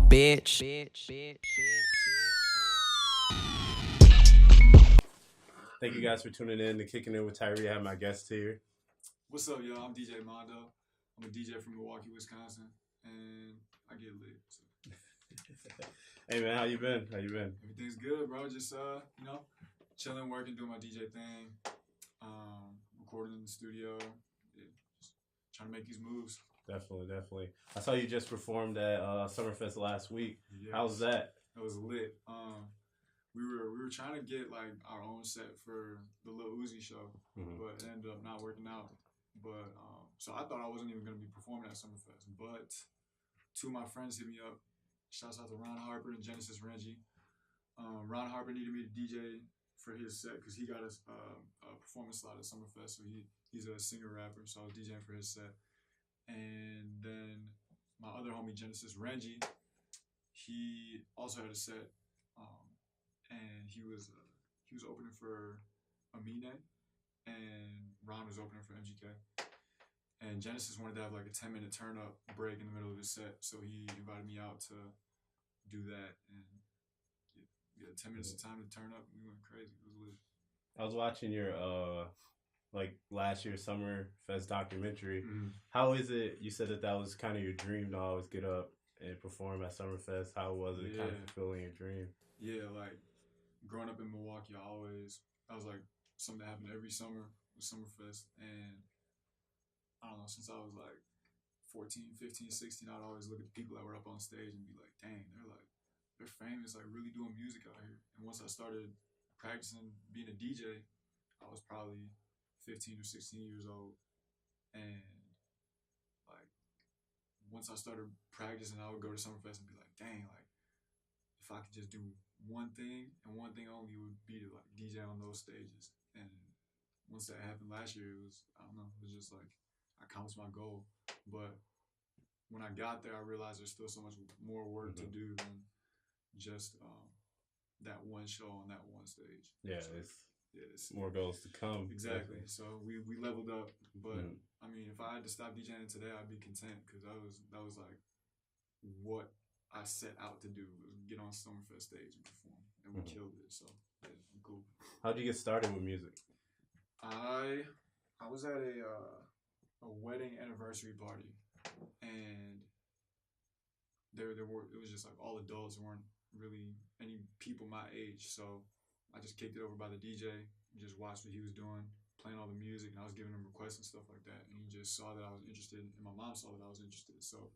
bitch. Thank you guys for tuning in to Kicking In with Tyree. I have my guest here. What's up, y'all? I'm DJ Mando. I'm a DJ from Milwaukee, Wisconsin, and I get lit. So. Hey man, how you been? Everything's good, bro. Just chilling, working, doing my DJ thing, recording in the studio, just trying to make these moves. Definitely. I saw you just performed at Summerfest last week. Yes. How was that? It was lit. We were trying to get like our own set for the Lil Uzi show, but it ended up not working out. But so I thought I wasn't even gonna be performing at Summerfest. But two of my friends hit me up. Shouts out to Ron Harper and Genesis Renji. Ron Harper needed me to DJ for his set because he got a performance slot at Summerfest. So he's a singer rapper. So I was DJing for his set. And then my other homie Genesis Renji, he also had a set. And he was opening for Amine, and Ron was opening for MGK. And Genesis wanted to have like a 10-minute turn up break in the middle of the set, so he invited me out to do that. And yeah, 10 minutes of time to turn up, we went crazy. It was lit. I was watching your like last year's Summerfest documentary. Mm-hmm. How is it? You said that was kind of your dream to always get up and perform at Summerfest. How was it kind of fulfilling your dream? Yeah, like growing up in Milwaukee, that was like something that happened every summer with Summerfest. And I don't know, since I was like 14, 15, 16, I'd always look at the people that were up on stage and be like, dang, they're famous, like really doing music out here. And once I started practicing being a DJ, I was probably 15 or 16 years old. And like once I started practicing, I would go to Summerfest and be like, dang, like if I could just do one thing and one thing only, would be to like DJ on those stages. And once that happened last year, it was just like I accomplished my goal. But when I got there, I realized there's still so much more work to do than just that one show on that one stage. Yeah, so, it's more goals to come. Exactly. So we leveled up. But I mean, if I had to stop DJing today, I'd be content because that was like what I set out to do, was get on Summerfest stage and perform, and we killed it. So yeah, I'm cool. How'd you get started with music? I was at a wedding anniversary party, and it was just like all adults. There weren't really any people my age, so I just kicked it over by the DJ, just watched what he was doing, playing all the music, and I was giving him requests and stuff like that. And he just saw that I was interested, and my mom saw that I was interested. So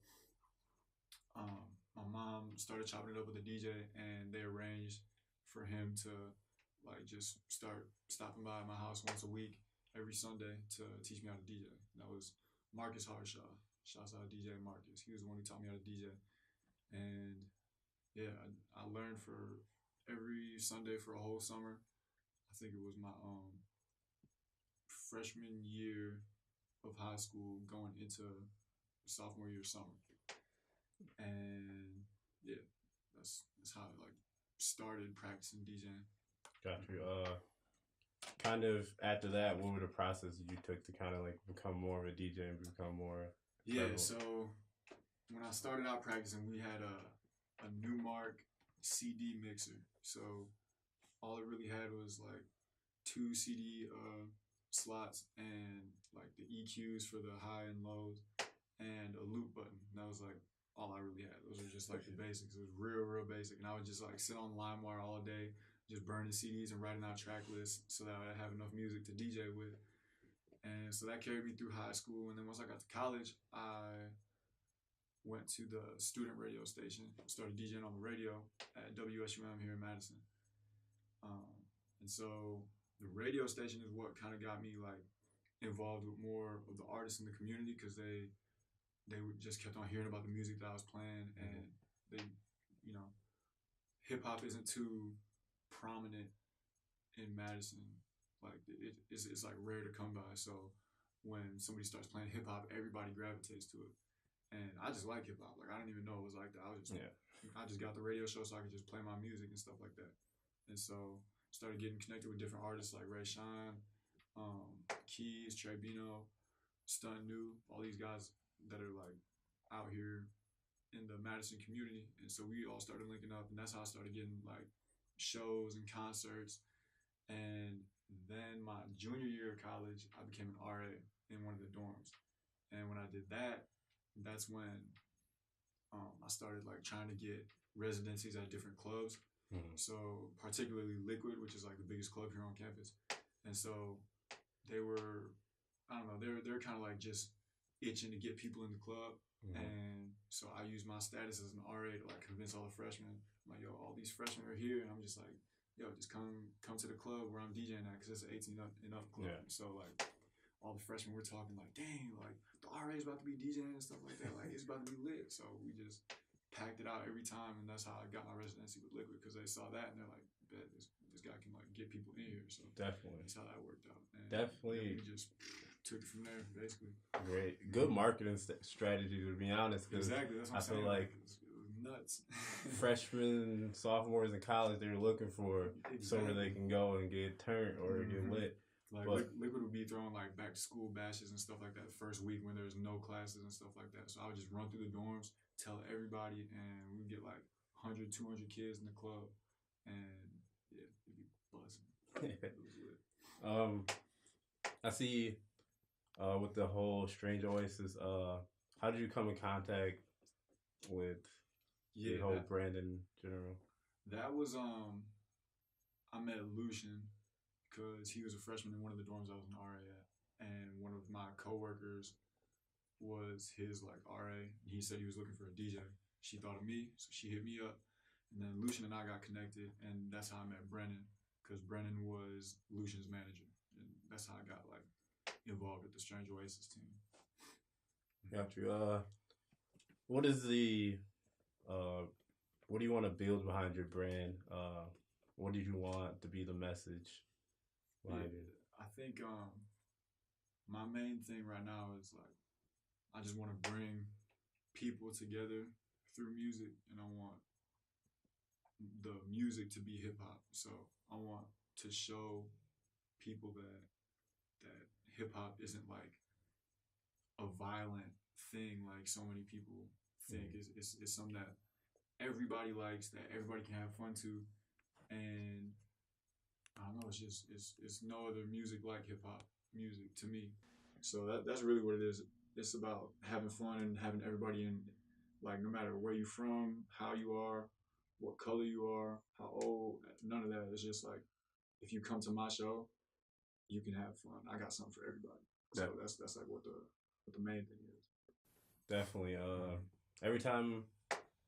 my mom started chopping it up with the DJ, and they arranged for him to like just start stopping by my house once a week, every Sunday, to teach me how to DJ. And that was Marcus Harshaw. Shouts out DJ Marcus. He was the one who taught me how to DJ. And yeah, I learned for every Sunday for a whole summer. I think it was my freshman year of high school going into sophomore year summer. And yeah, that's how I like started practicing DJing. Got you. Kind of after that, what were the processes you took to kind of like become more of a DJ and become more? Yeah, so when I started out practicing, we had a Newmark CD mixer. So all it really had was like 2 CD slots and like the EQs for the high and lows and a loop button. And that was like all I really had. Those were just like the basics. It was real basic. And I would just like sit on LimeWire all day, just burning CDs and writing out track lists so that I'd have enough music to DJ with. And so that carried me through high school. And then once I got to college, I went to the student radio station, started DJing on the radio at WSUM here in Madison. And so the radio station is what kind of got me like involved with more of the artists in the community, because they just kept on hearing about the music that I was playing, and they, hip hop isn't too prominent in Madison. Like it's like rare to come by. So when somebody starts playing hip hop, everybody gravitates to it. And I just like hip hop. Like I didn't even know it was like that. I just got the radio show so I could just play my music and stuff like that. And so started getting connected with different artists like Ray Sean, Keys, Trebino, Stunt New, all these guys that are like out here in the Madison community, and so we all started linking up, and that's how I started getting like shows and concerts. And then my junior year of college, I became an RA in one of the dorms, and when I did that, that's when I started like trying to get residencies at different clubs. So particularly Liquid, which is like the biggest club here on campus, and so they were, I don't know, they're kind of like just itching to get people in the club, and so I used my status as an RA to like convince all the freshmen. I'm like, yo, all these freshmen are here, and I'm just like, yo, just come to the club where I'm DJing at, because it's an 18 and up club. Yeah. So like all the freshmen were talking like, dang, like the RA is about to be DJing and stuff like that. Like it's about to be lit. So we just packed it out every time, and that's how I got my residency with Liquid, because they saw that and they're like, bet this guy can like get people in here. So definitely, that's how that worked out. And definitely, we just took it from there, basically. Great, good marketing strategy, to be honest. Exactly, that's what I'm saying. I feel like it was nuts. Freshmen, sophomores in college, they're looking for somewhere they can go and get turned or get lit. Like Liquid would be throwing like back to school bashes and stuff like that the first week when there's no classes and stuff like that. So I would just run through the dorms, tell everybody, and we'd get like 100, 200 kids in the club, and yeah, it'd be buzzing. It was lit. I see with the whole Strange Oasis, how did you come in contact with the whole brand in general? That was I met Lucian because he was a freshman in one of the dorms I was an RA at, and one of my coworkers was his like RA. He said he was looking for a DJ. She thought of me, so she hit me up, and then Lucian and I got connected, and that's how I met Brennan, because Brennan was Lucian's manager, and that's how I got like involved with the Strange Oasis team. Got you. What is the what do you want to build behind your brand? What did you want to be the message behind it? I think my main thing right now is like I just want to bring people together through music, and I want the music to be hip hop. So I want to show people that hip hop isn't like a violent thing like so many people think. It's something that everybody likes, that everybody can have fun to, and I don't know, it's no other music like hip hop music to me. So that's really what it is. It's about having fun and having everybody in, like, no matter where you're from, how you are, what color you are, how old, none of that. It's just like, if you come to my show, you can have fun. I got something for everybody. So that's like what the main thing is. Definitely. Every time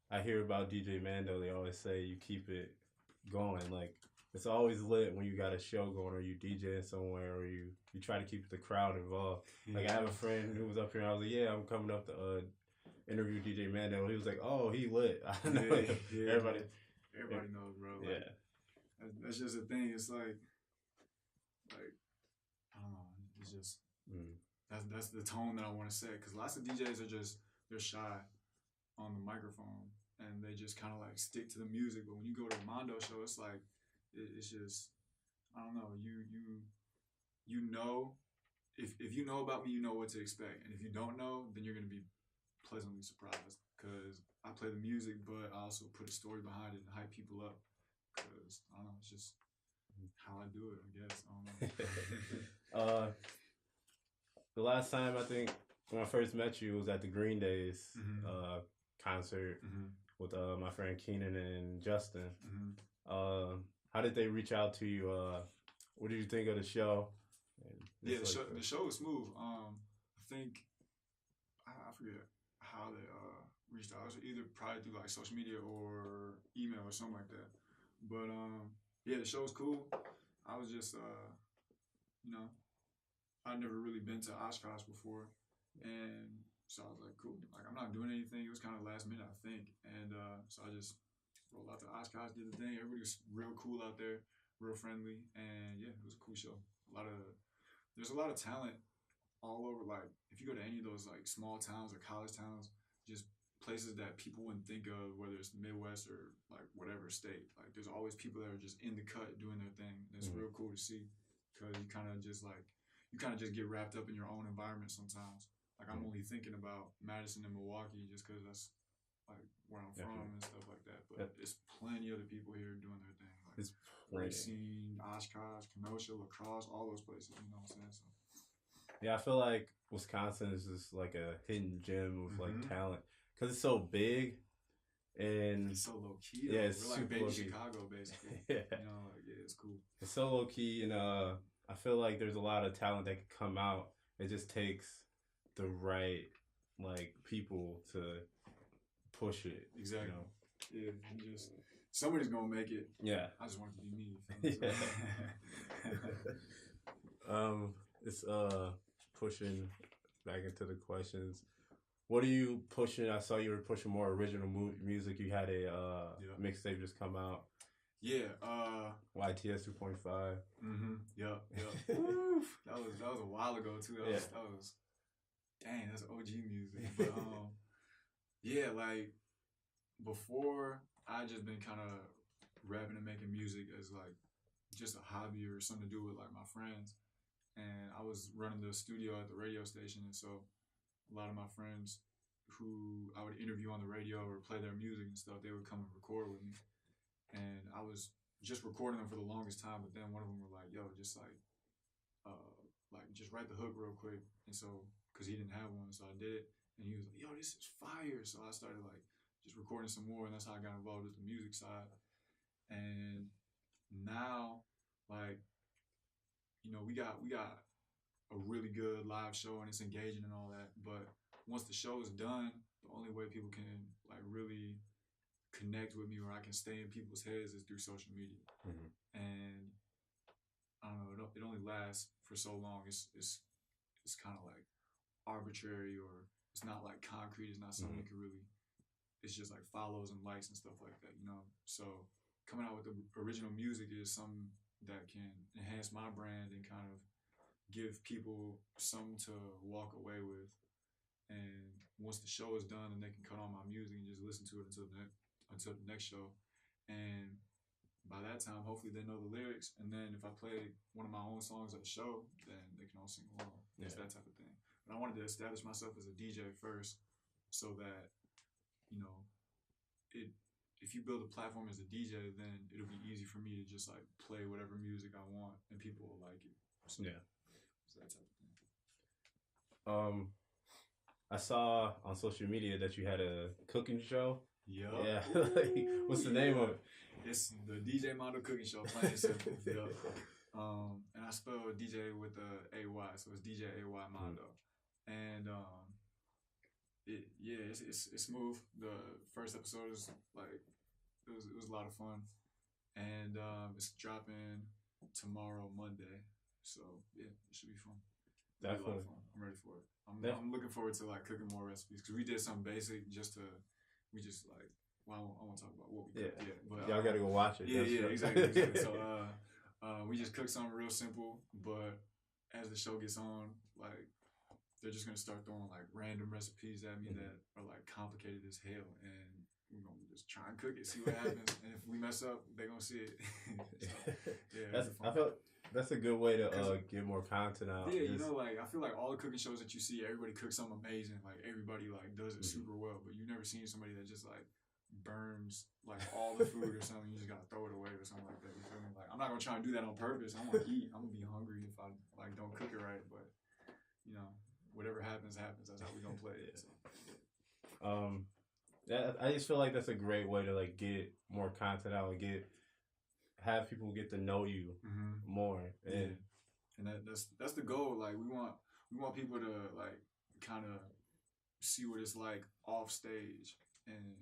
I hear about DJAY Mando, they always say you keep it going. Like, it's always lit when you got a show going or you DJing somewhere or you try to keep the crowd involved. Like, I have a friend who was up here and I was like, yeah, I'm coming up to interview DJAY Mando. He was like, oh, he lit. I know. Everybody knows, bro. Like, yeah. That's just a thing. It's like I don't know. It's just that's the tone that I want to set, because lots of DJs are just, they're shy on the microphone and they just kind of like stick to the music. But when you go to a Mando show, it's like it's just, I don't know. You know, if you know about me, you know what to expect, and if you don't know, then you're gonna be pleasantly surprised, because I play the music, but I also put a story behind it and hype people up, because I don't know, it's just how I do it, I guess. I don't know. The last time, I think, when I first met you was at the Green Days concert with my friend Keenan and Justin. How did they reach out to you? What did you think of the show? Yeah, the show was smooth. I think I forget how they reached out. It was either probably through like social media or email or something like that. But yeah, the show was cool. I was just I'd never really been to Oshkosh before, and so I was like, cool. Like, I'm not doing anything. It was kind of last minute, I think, and so I just rolled out to Oshkosh, did the thing. Everybody was real cool out there, real friendly, and yeah, it was a cool show. There's a lot of talent all over. Like, if you go to any of those like small towns or college towns, just places that people wouldn't think of, whether it's Midwest or like whatever state, like there's always people that are just in the cut doing their thing. And it's real cool to see, because you kind of just get wrapped up in your own environment sometimes. Like, I'm only thinking about Madison and Milwaukee just because that's like where I'm from and stuff like that. But there's plenty other people here doing their thing. Like it's Racine, Oshkosh, Kenosha, La Crosse, all those places. You know what I'm saying? So. Yeah, I feel like Wisconsin is just like a hidden gem with like talent because it's so big and it's so low key. Yeah, it's we're like super baby low key. Chicago, basically. Yeah, you know, like, yeah, it's cool. It's so low key, and I feel like there's a lot of talent that can come out. It just takes the right like people to push it. Exactly. You know? Yeah, just somebody's gonna make it. Yeah. I just want it to be me. Yeah. It's pushing back into the questions. What are you pushing? I saw you were pushing more original music. You had a mixtape just come out. Yeah. YTS 2.5. Yep. that was a while ago too. That was dang. That's OG music. But yeah, like before, I just been kind of rapping and making music as like just a hobby or something to do with like my friends. And I was running the studio at the radio station, and so a lot of my friends who I would interview on the radio or play their music and stuff, they would come and record with me. And I was just recording them for the longest time, but then one of them were like, yo, just like just write the hook real quick. And so, cause he didn't have one, so I did it. And he was like, yo, this is fire. So I started like just recording some more, and that's how I got involved with the music side. And now, like, you know, we got a really good live show and it's engaging and all that. But once the show is done, the only way people can like really connect with me or I can stay in people's heads is through social media. And I don't know, it only lasts for so long. It's kind of like arbitrary, or it's not like concrete. It's not something you can really. It's just like follows and likes and stuff like that, you know. So coming out with the original music is something that can enhance my brand and kind of give people something to walk away with. And once the show is done, then they can cut on my music and just listen to it until the next show. And by that time, hopefully they know the lyrics. And then if I play one of my own songs at the show, then they can all sing along. It's that type of thing. But I wanted to establish myself as a DJ first, so that, you know, if you build a platform as a DJ, then it'll be easy for me to just like play whatever music I want and people will like it. So, so that type of thing. I saw on social media that you had a cooking show. Yeah. Like, what's the name of it? It's the DJAY MANDO cooking show, plain and simple. And I spell DJ with a AY, so it's DJAY MANDO. And it's smooth. The first episode is like it was a lot of fun, and it's dropping tomorrow, Monday. So yeah, it should be fun. Definitely, I'm ready for it. I'm looking forward to like cooking more recipes because we did something basic I won't talk about what we cooked yet, but y'all gotta go watch it. Yeah, exactly. So we just cooked something real simple, but as the show gets on, like they're just gonna start throwing like random recipes at me that are like complicated as hell, and we're gonna just try and cook it, see what happens, and if we mess up, they're gonna see it. So, I feel that's a good way to get more content out. Yeah, you know, like I feel like all the cooking shows that you see, everybody cooks something amazing, like everybody like does it super well, but you've never seen somebody that just like burns like all the food or something. You just gotta throw it away or something like that. You feel me? Like I'm not gonna try and do that on purpose. I want to eat. I'm gonna be hungry if I like don't cook it right. But you know, whatever happens, happens. That's how we gonna play it. So. I just feel like that's a great way to like get more content out and have people get to know you more. And that's the goal. Like we want people to like kind of see what it's like off stage and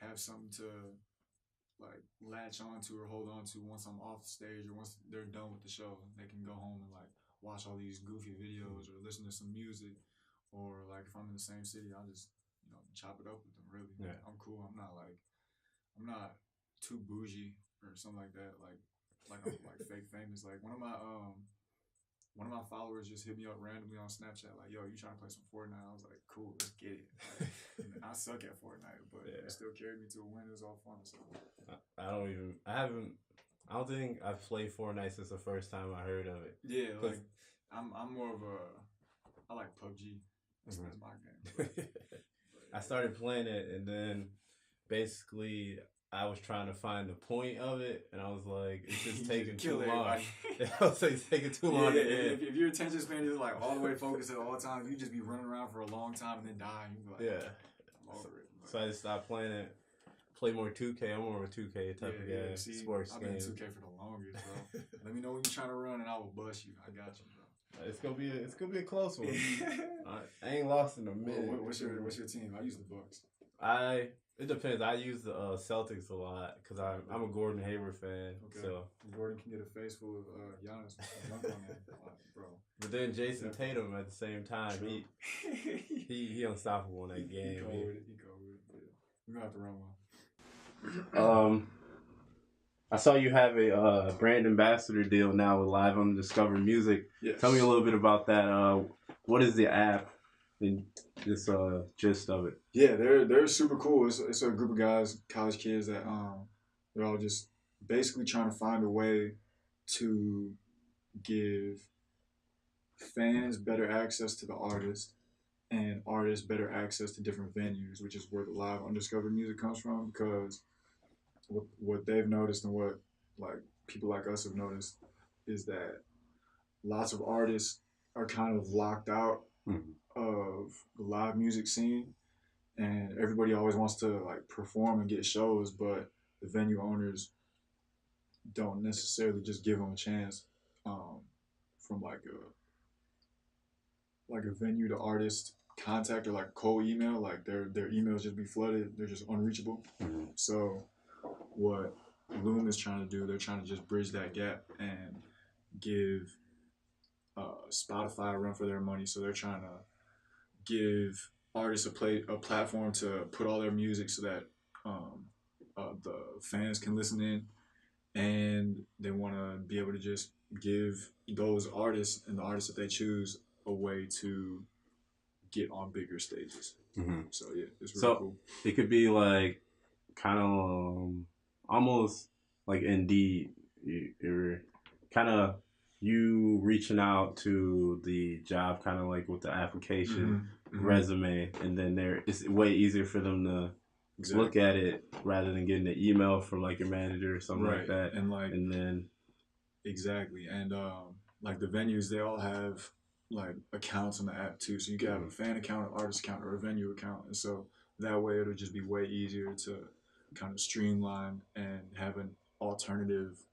have something to like latch onto or hold on to once I'm off stage or once they're done with the show. They can go home and like watch all these goofy videos or listen to some music, or like if I'm in the same city, I'll just chop it up with them. Really, I'm cool. I'm not too bougie or something like that. Like I'm like fake famous. Like one of my followers just hit me up randomly on Snapchat, like, "Yo, you trying to play some Fortnite?" I was like, "Cool, let's get it." Like, I suck at Fortnite, but it still carried me to a win. It was all fun. So I don't think I've played Fortnite since the first time I heard of it. Yeah, like I'm more of I like PUBG. That's my game. I started playing it, and then basically I was trying to find the point of it, and I was like, it's just taking too Kill long. everybody. I was like, it's taking too long to end. If your attention span is like all the way focused at all times, you just be running around for a long time and then dying. You be like, I'm over it. So I just stopped playing it. Play more 2K. I'm more of a 2K type of guy. See, Sports I've been in games. 2K for the longest, bro. Let me know when you're trying to run, and I will bust you. I got you, bro. It's gonna be a close one. I ain't lost in a minute. What's your team? I use the Bucks. It depends. I use the Celtics a lot because I'm a Gordon Hayward fan. Okay. So Gordon can get a face full of Giannis, bro. But then Jason Tatum at the same time, he unstoppable in that game. He go with it. Yeah. We're gonna have to run one. I saw you have a brand ambassador deal now with Live on Discover Music. Yes. Tell me a little bit about that. What is the app and this gist of it? Yeah, they're super cool. It's a group of guys, college kids that they're all just basically trying to find a way to give fans better access to the artist and artists better access to different venues, which is where the Live Undiscovered Music comes from. Because what they've noticed and what like people like us have noticed is that lots of artists are kind of locked out of the live music scene, and everybody always wants to like perform and get shows, but the venue owners don't necessarily just give them a chance from like a venue to artist contact or like cold email. Like their emails just be flooded, they're just unreachable. So what Loom is trying to do, they're trying to just bridge that gap and give Spotify a run for their money. So they're trying to give artists a platform to put all their music so that the fans can listen in, and they want to be able to just give those artists and the artists that they choose a way to get on bigger stages. So yeah, it's really cool. It could be like kind of almost like Indeed. You're kind of you reaching out to the job, kind of like with the application resume, and then it's way easier for them to look at it rather than getting an email from like your manager or something like that. And then exactly, and like the venues, they all have like accounts on the app too, so you can have a fan account, an artist account, or a venue account, and so that way it'll just be way easier to kind of streamline and have an alternative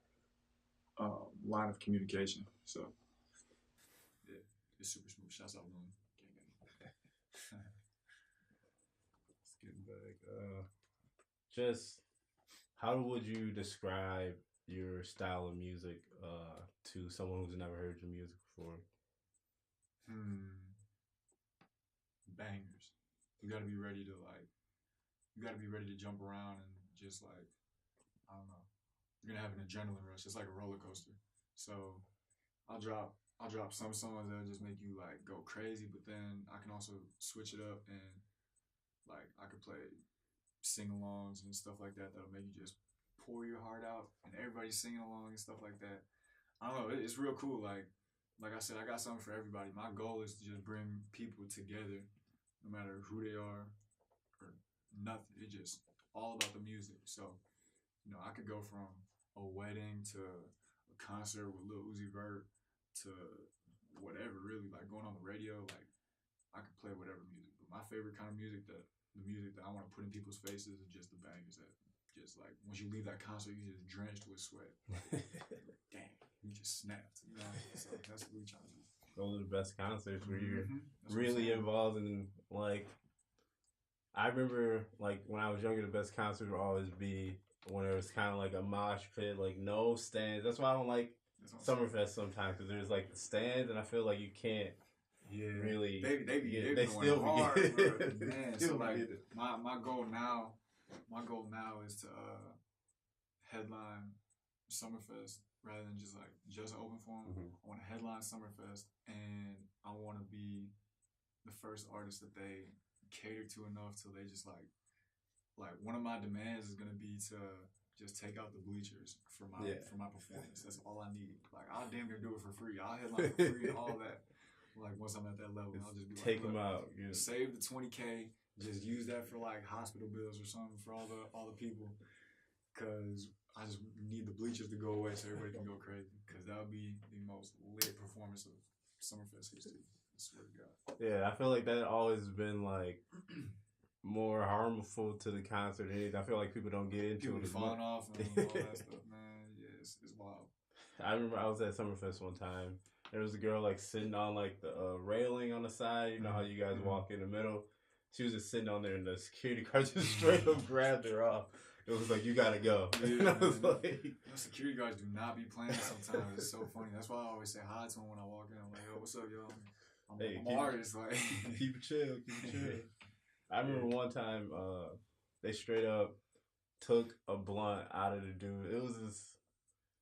line of communication. So yeah, it's super smooth. Shouts out Loom. Let's get back. Just how would you describe your style of music to someone who's never heard your music before? Bangers. You gotta be ready to jump around and just like, I don't know. You're gonna have an adrenaline rush. It's like a roller coaster. So I'll drop some songs that'll just make you like go crazy, but then I can also switch it up and like I could play sing-alongs and stuff like that that'll make you just pour your heart out and everybody's singing along and stuff like that. I don't know. It's real cool. Like I said, I got something for everybody. My goal is to just bring people together, no matter who they are or nothing. It's just all about the music. So, you know, I could go from a wedding to a concert with Lil Uzi Vert to whatever, really, like going on the radio. Like I could play whatever music. But my favorite kind of music, the music that I want to put in people's faces, is just the bangers that just like once you leave that concert, you just drenched with sweat. Damn, you just snapped. You know, so that's what we're trying to do. Those are the best concerts where you're really involved in, like, I remember like when I was younger, the best concert would always be when it was kind of like a mosh pit, like no stands. That's why I don't like Summerfest sometimes, because there's like the stands, and I feel like you can't really. They still hard, man. So like my goal now is to headline Summerfest rather than just open for them. I want to headline Summerfest, and I want to be the first artist that they cater to enough till they just like one of my demands is gonna be to just take out the bleachers for my performance. That's all I need. Like I'll damn near do it for free. I'll headline for free and all that. Like once I'm at that level, I'll just be take them out. Save the $20K. just use that for like hospital bills or something for all the people. Cause I just need the bleachers to go away so everybody can go crazy. Cause that would be the most lit performance of Summerfest history. I swear to God. Yeah, I feel like that always been like more harmful to the concert. I feel like people don't get into People it as falling much. off and all that stuff, man. Yeah, it's wild. I remember I was at Summerfest one time. There was a girl like sitting on like the railing on the side. You know how you guys walk in the middle. She was just sitting on there, and the security guard just straight up grabbed her off. It was like, you gotta go. Yeah, and I was like, security guards do not be playing sometimes. It's so funny. That's why I always say hi to them when I walk in. I'm like, yo, what's up, y'all? I'm an artist. Like, keep it chill, keep it chill. I remember one time they straight up took a blunt out of the dude. It was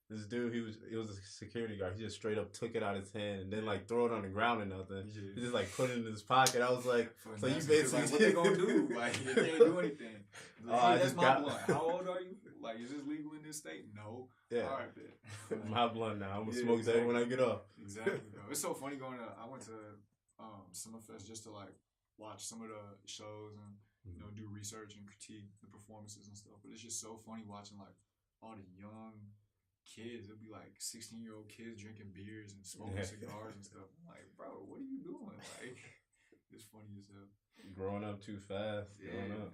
this dude. It was a security guard. He just straight up took it out of his hand and then like throw it on the ground or nothing. Yeah. He just like put it in his pocket. I was like, so you basically like, what they gonna do? Like, they can't do anything. Like, hey, that's my blunt. How old are you? Like, is this legal in this state? No. Yeah. All right, then. My blunt now. I'm gonna smoke that when I get up. Exactly. Bro. It's so funny going to. I went to Summerfest just to like watch some of the shows and do research and critique the performances and stuff. But it's just so funny watching like all the young kids. It'll be like 16-year-old kids drinking beers and smoking cigars and stuff. I'm like, bro, what are you doing? Like, it's funny as hell. Growing up too fast. Growing up.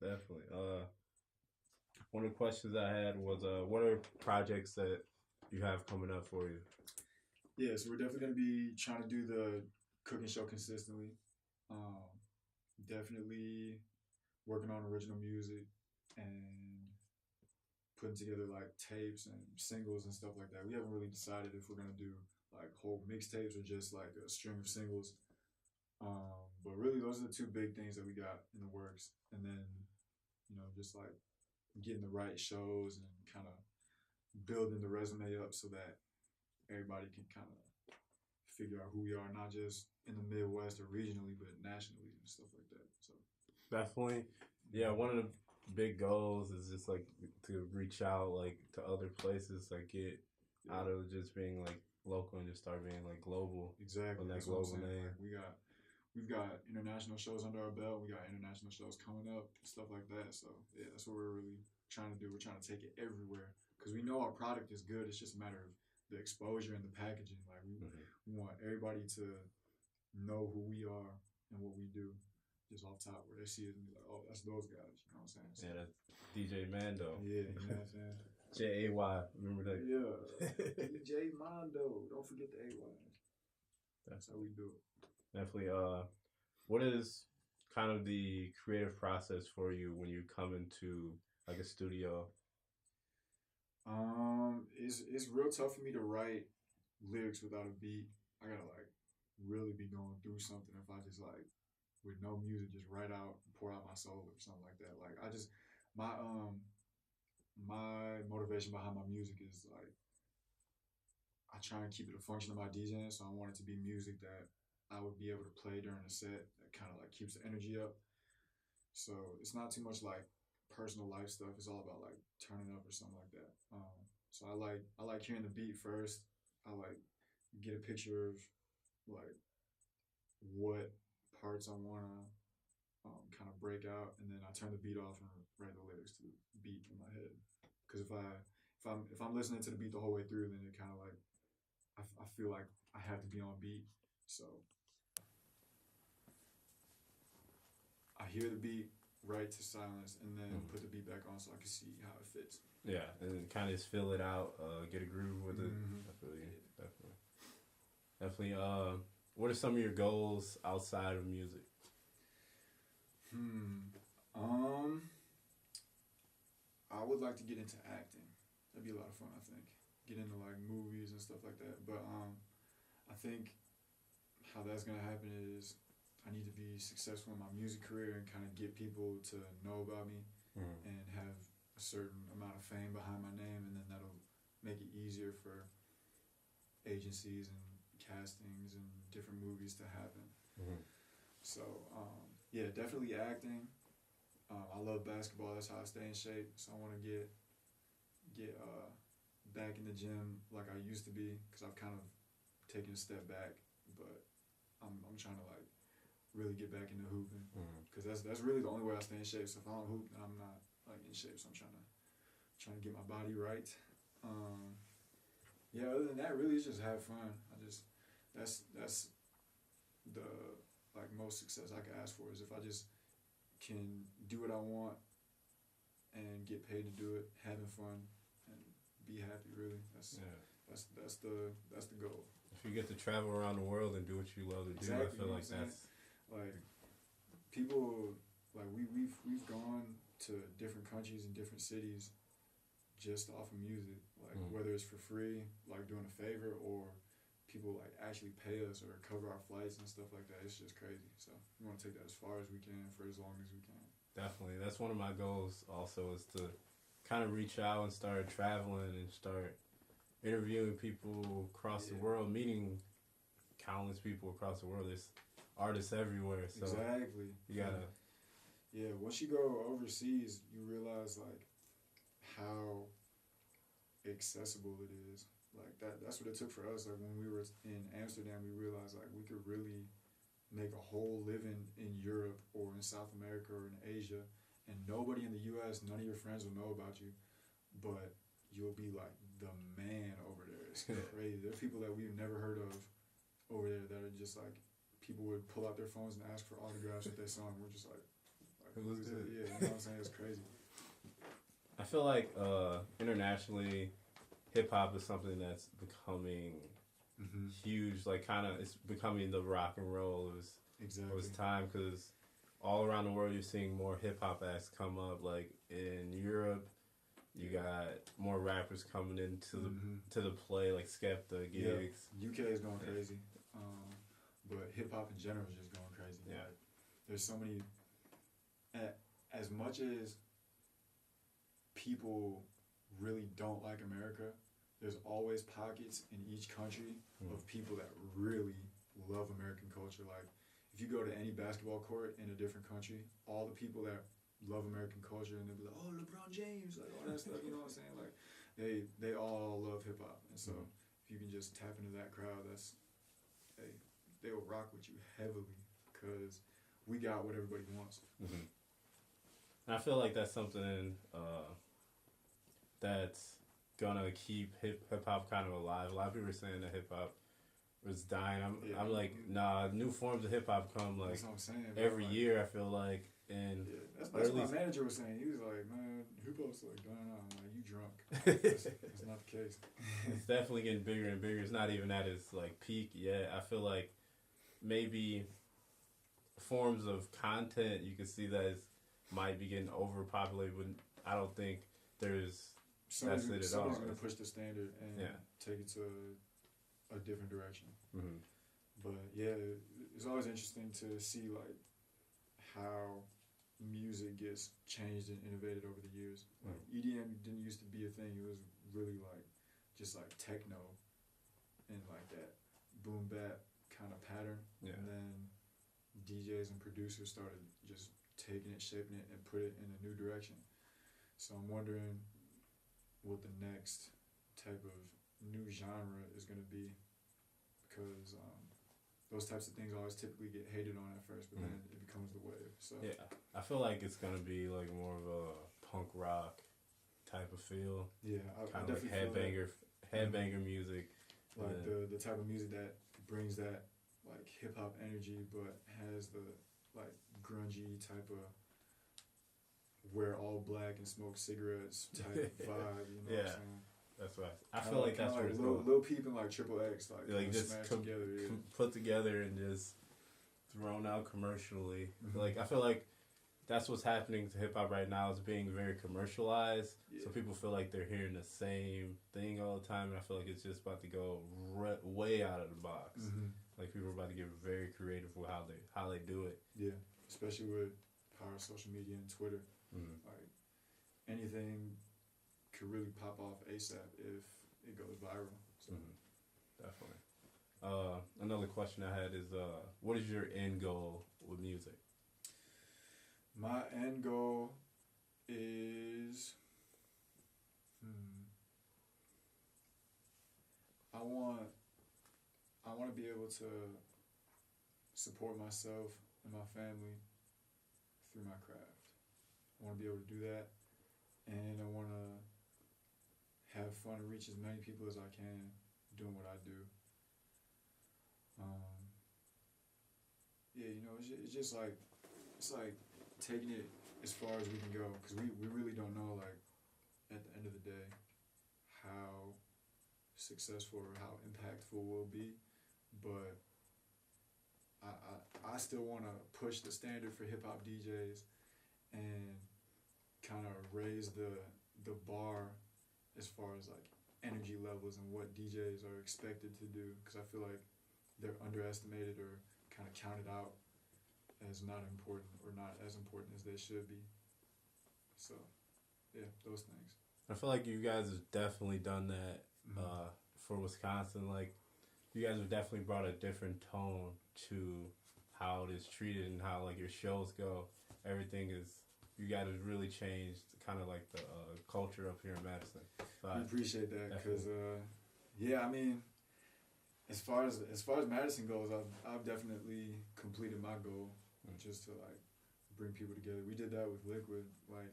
Definitely. One of the questions I had was, what are projects that you have coming up for you? Yeah, so we're definitely going to be trying to do the cooking show consistently. Definitely working on original music and putting together like tapes and singles and stuff like that. We haven't really decided if we're going to do like whole mixtapes or just like a string of singles. But really those are the two big things that we got in the works. And then, just like getting the right shows and kind of building the resume up so that everybody can kind of figure out who we are, not just in the Midwest or regionally, but nationally and stuff like that. So definitely, yeah. One of the big goals is just like to reach out like to other places, like get out of just being like local and just start being like global. Exactly. With that global name. Like we've got international shows under our belt. We got international shows coming up, stuff like that. So yeah, that's what we're really trying to do. We're trying to take it everywhere because we know our product is good. It's just a matter of the exposure and the packaging. Like we want everybody to know who we are and what we do, just off top, where they see it and be like, oh, that's those guys. You know what I'm saying? So, yeah, that's DJAY MANDO. Yeah, you know what I'm saying? JAY. Remember that? Yeah. DJAY MANDO. Don't forget the AY. That's how we do it. Definitely. What is kind of the creative process for you when you come into like a studio? It's real tough for me to write lyrics without a beat. I gotta like really be going through something if I just like with no music just write out and pour out my soul or something like that. Like I just my motivation behind my music is like I try and keep it a function of my DJing, so I want it to be music that I would be able to play during a set that kind of like keeps the energy up. So it's not too much like personal life stuff. It's all about like turning up or something like that. So I like hearing the beat first. I like get a picture of like what parts I wanna kind of break out, and then I turn the beat off and write the lyrics to the beat in my head. Because if I'm listening to the beat the whole way through, then it kind of like I feel like I have to be on beat. So I hear the beat, write to silence, and then put the beat back on so I can see how it fits. Yeah, and kind of just fill it out, get a groove with it. I feel you. Definitely. What are some of your goals outside of music? I would like to get into acting. That'd be a lot of fun, I think. Get into like movies and stuff like that. But I think how that's gonna happen is I need to be successful in my music career and kind of get people to know about me and have a certain amount of fame behind my name, and then that'll make it easier for agencies and castings and different movies to happen. So yeah, definitely acting. I love basketball. That's how I stay in shape. So I want to get back in the gym like I used to be, because I've kind of taken a step back. But I'm trying to like really get back into hooping, because that's really the only way I stay in shape. So if I don't hoop, then I'm not like in shape. So I'm trying to get my body right. Yeah. Other than that, really, it's just have fun. That's the like most success I could ask for is if I just can do what I want and get paid to do it, having fun and be happy. Really, that's the goal. If you get to travel around the world and do what you love to do, Exactly, I feel like that's like people like we've gone to different countries and different cities just off of music, like whether it's for free, like doing a favor, or people like actually pay us or cover our flights and stuff like that. It's just crazy. So we want to take that as far as we can for as long as we can. Definitely. That's one of my goals also, is to kind of reach out and start traveling and start interviewing people across the world, meeting countless people across the world. There's artists everywhere. So exactly. You gotta. Yeah, once you go overseas, you realize like how accessible it is. Like that's what it took for us. Like when we were in Amsterdam, we realized like we could really make a whole living in Europe or in South America or in Asia, and nobody in the U.S., none of your friends will know about you, but you'll be like the man over there. It's crazy. There's people that we've never heard of over there that are just like, people would pull out their phones and ask for autographs if they saw them. We're just like who's that? Yeah, you know what I'm saying? It's crazy. I feel like internationally, hip hop is something that's becoming huge. Like kind of, it's becoming the rock and roll. It was time, because all around the world you're seeing more hip hop acts come up. Like in Europe, you got more rappers coming into the play, like Skepta gigs. Yeah. UK is going crazy, but hip hop in general is just going crazy. Yeah, like, there's so many. As much as people really don't like America, there's always pockets in each country of people that really love American culture. Like, if you go to any basketball court in a different country, all the people that love American culture, and they'll be like, oh, LeBron James, like all that stuff, you know what I'm saying? Like, they all love hip hop. And so if you can just tap into that crowd, they will rock with you heavily, because we got what everybody wants. And I feel like that's something that's gonna keep hip hop kind of alive. A lot of people are saying that hip hop was dying. I'm like, nah, new forms of hip hop come like that's what I'm saying, every year. I feel like, and that's what my manager was saying. He was like, man, hip hop's like dying out. I'm like, you drunk? That's not the case. It's definitely getting bigger and bigger. It's not even at its like peak yet. I feel like maybe forms of content you can see that might be getting overpopulated, but I don't think there's somebody's going to push the standard and take it to a different direction. But yeah, it's always interesting to see like how music gets changed and innovated over the years. Like EDM didn't used to be a thing. It was really like just like techno and like that boom bap kind of pattern. And then DJs and producers started just taking it, shaping it, and put it in a new direction. So I'm wondering what the next type of new genre is going to be, because those types of things always typically get hated on at first, but then it becomes the wave. So yeah, I feel like it's going to be like more of a punk rock type of feel. Yeah, kind of like headbanger music, like the type of music that brings that like hip hop energy, but has the like grungy type of wear all black and smoke cigarettes type vibe. You know what I'm saying? That's right. I feel like that's where it's going. Lil Peep and like Triple X, like just together, put together and just thrown out commercially. Like I feel like that's what's happening to hip hop right now. It's being very commercialized, so people feel like they're hearing the same thing all the time. And I feel like it's just about to go way out of the box. Like people are about to get very creative with how they do it. Yeah, especially with power of social media and Twitter. Like anything could really pop off ASAP if it goes viral. So definitely. Another question I had is, what is your end goal with music? My end goal is, I want to be able to support myself and my family through my craft. I want to be able to do that, and I want to have fun and reach as many people as I can doing what I do. Yeah, you know, it's just like, it's like taking it as far as we can go, because we really don't know, like, at the end of the day, how successful or how impactful we'll be, but I still want to push the standard for hip hop DJs and kind of raise the bar as far as like energy levels and what DJs are expected to do, because I feel like they're underestimated or kind of counted out as not important or not as important as they should be. So, yeah, those things. I feel like you guys have definitely done that for Wisconsin. Like, you guys have definitely brought a different tone to how it is treated and how like your shows go. Everything is, you guys have really changed kind of like the culture up here in Madison. So I appreciate that, because yeah, I mean, as far as Madison goes, I've definitely completed my goal, just to like bring people together. We did that with Liquid. Like,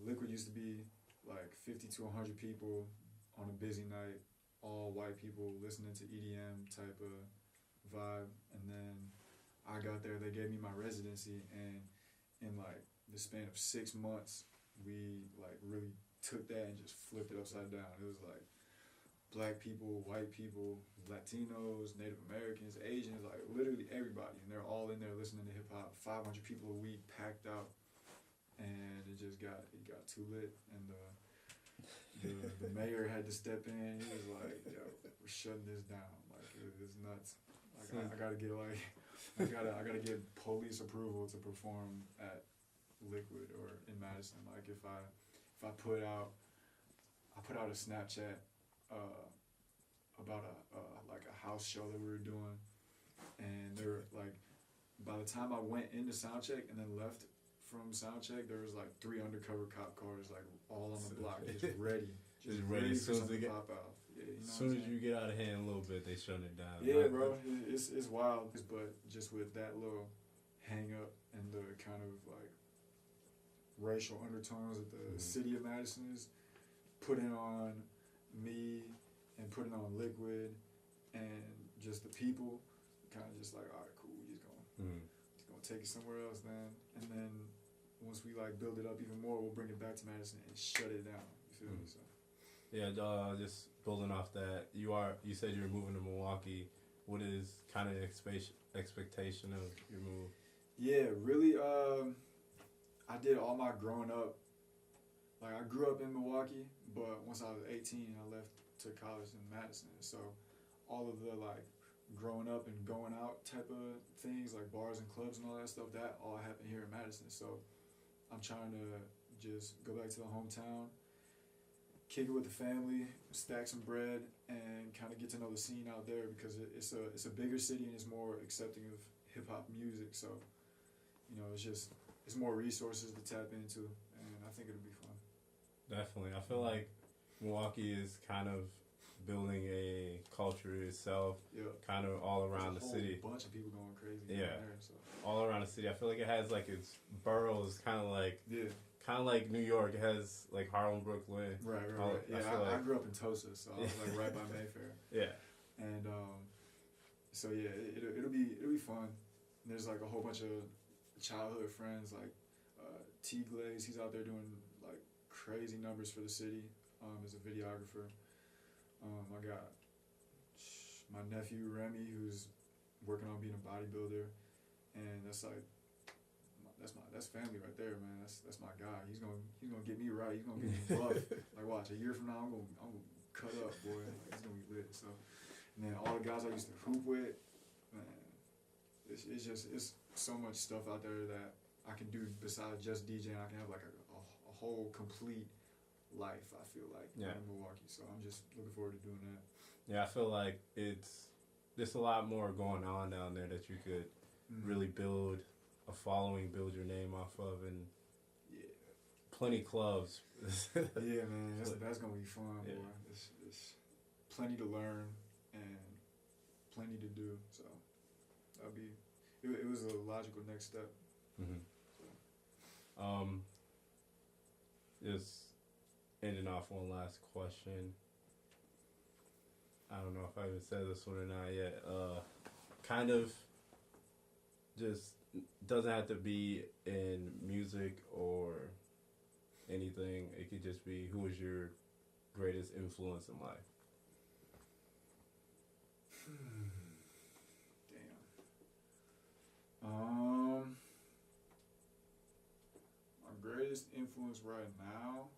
Liquid used to be like 50 to 100 people on a busy night, all white people listening to EDM type of vibe. And then I got there, they gave me my residency, and in like the span of 6 months, we like really took that and just flipped it upside down. It was like black people, white people, Latinos, Native Americans, Asians, like literally everybody, and they're all in there listening to hip hop. 500 people a week, packed out, and it got too lit. And the mayor had to step in. He was like, "Yo, we're shutting this down. Like, it's nuts. Like, I gotta get like, I gotta get police approval to perform at Liquid or in Madison. Like, if I put out a Snapchat about like a house show that we were doing, and there were like, by the time I went into soundcheck and then left from soundcheck, there was like 3 undercover cop cars like all on the block, just ready as soon as they get pop out. Yeah, you know, as soon as you get out of hand a little bit, they shut it down. Yeah, bro, it's wild. But just with that little hang up and the kind of like racial undertones that the city of Madison is putting on me and putting on Liquid and just the people, kind of just like, all right, cool, we just gonna take it somewhere else then. And then once we like build it up even more, we'll bring it back to Madison and shut it down. You feel me? So. Yeah, just building off that, you said you were moving to Milwaukee. What is kind of the expectation of your move? Yeah, really, I did all my growing up. Like, I grew up in Milwaukee, but once I was 18, I left to college in Madison. So all of the like growing up and going out type of things, like bars and clubs and all that stuff, that all happened here in Madison. So I'm trying to just go back to the hometown, kick it with the family, stack some bread, and kind of get to know the scene out there, because it's a bigger city and it's more accepting of hip hop music. So, you know, it's more resources to tap into, and I think it'll be fun. Definitely. I feel like Milwaukee is kind of building a culture itself, kind of all around the city. A bunch of people going crazy. Yeah, there, so. All around the city. I feel like it has like its boroughs, kind of like New York. It has like Harlem, Brooklyn. Right. Yeah, I grew up in Tulsa, so I was like right by Mayfair. Yeah. And so yeah, it'll be fun. There's like a whole bunch of childhood friends, like T Glaze. He's out there doing like crazy numbers for the city as a videographer. I got my nephew Remy, who's working on being a bodybuilder, and that's family right there, man. That's my guy. He's gonna get me right. He's gonna get me buff. Like, watch, a year from now, I'm gonna cut up, boy. It's gonna be lit. So, and then all the guys I used to hoop with, man, it's so much stuff out there that I can do besides just DJing. I can have like a whole complete life, I feel like, in Milwaukee. So I'm just looking forward to doing that. Yeah, I feel like there's a lot more going on down there that you could really build a following, build your name off of, and plenty clubs. Yeah, man, that's gonna be fun, boy. It's plenty to learn and plenty to do. So it was a logical next step. Just ending off one last question. I don't know if I even said this one or not yet. Kind of just doesn't have to be in music or anything. It could just be, who was your greatest influence in life? Damn. My greatest influence right now,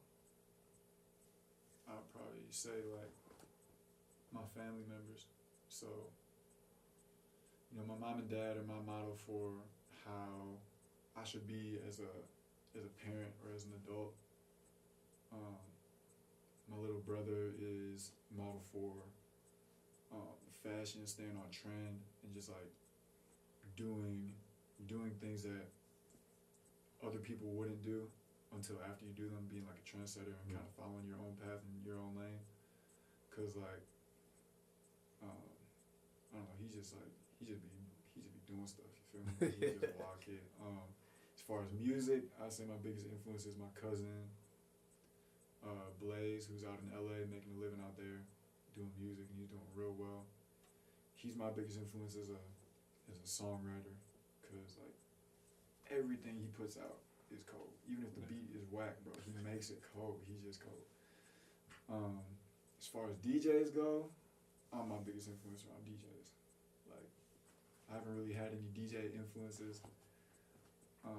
I'd probably say like my family members. So, you know, my mom and dad are my model for how I should be as a parent or as an adult. My little brother is model for fashion, staying on trend, and just like doing things that other people wouldn't do until after you do them, being like a trendsetter and kind of following your own path and your own lane. Cause like, I don't know, he just be doing stuff. You feel me? He's just a wild kid. As far as music, I'd say my biggest influence is my cousin, Blaze, who's out in LA making a living out there doing music, and he's doing real well. He's my biggest influence as a songwriter, cause like everything he puts out is cold. Even if the beat is whack, bro, he makes it cold. He's just cold. As far as DJs go, I'm my biggest influence around DJs. Like, I haven't really had any DJ influences. I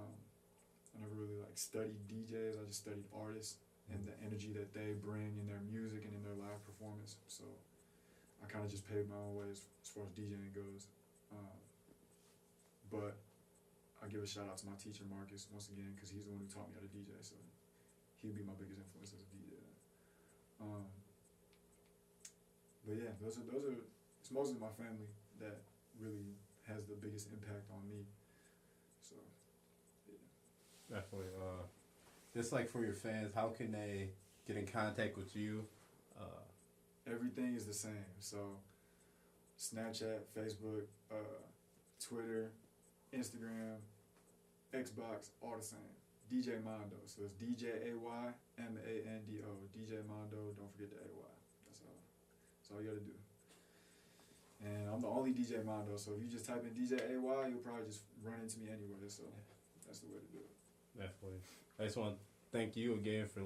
never really like studied DJs. I just studied artists and the energy that they bring in their music and in their live performance. So I kind of just paved my own way as far as DJing goes. But I give a shout out to my teacher Marcus once again, because he's the one who taught me how to DJ. So he'd be my biggest influence as a DJ. But yeah, those are. It's mostly my family that really has the biggest impact on me. So yeah. Definitely. Just like for your fans, how can they get in contact with you? Everything is the same. So Snapchat, Facebook, Twitter, Instagram, Xbox, all the same. DJAY Mando. So it's DJAY MANDO. DJAY Mando. Don't forget the AY. That's all you gotta do. And I'm the only DJ Mando, so if you just type in DJAY, you'll probably just run into me anywhere. So that's the way to do it. Definitely. I just want to thank you again for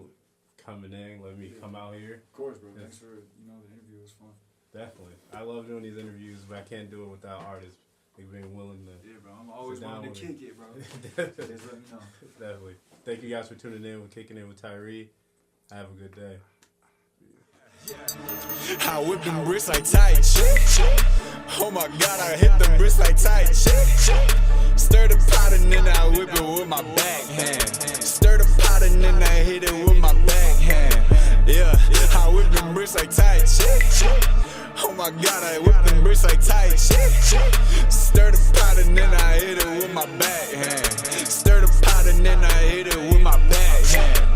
coming in, letting me come out here. Of course, bro. Thanks for the interview. It was fun. Definitely. I love doing these interviews, but I can't do it without artists being willing to. Yeah, bro. I'm always wanting to kick it, bro. Just let me know. Definitely. Thank you guys for tuning in with Kicking In with Tyree. Have a good day. I whip them wrists like tight shit. Oh my god, I hit them wrists like tight shit. Stir the pot and then I whip it with my backhand. Stir the pot and then I hit it with my backhand. Yeah, I whip them wrists like tight shit. Oh my god, I whip them wrists like tight shit. Stir the pot and then I hit it with my backhand. Stir the pot and then I hit it with my backhand.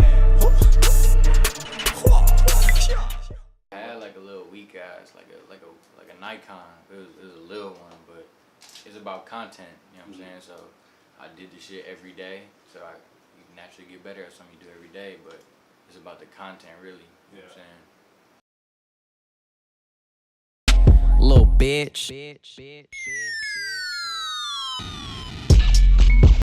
I had like a little weak ass, like a Nikon. It was a little one, but it's about content. You know what I'm saying? So I did this shit every day, so you naturally get better at something you do every day. But it's about the content, really. You know what I'm saying? Little bitch.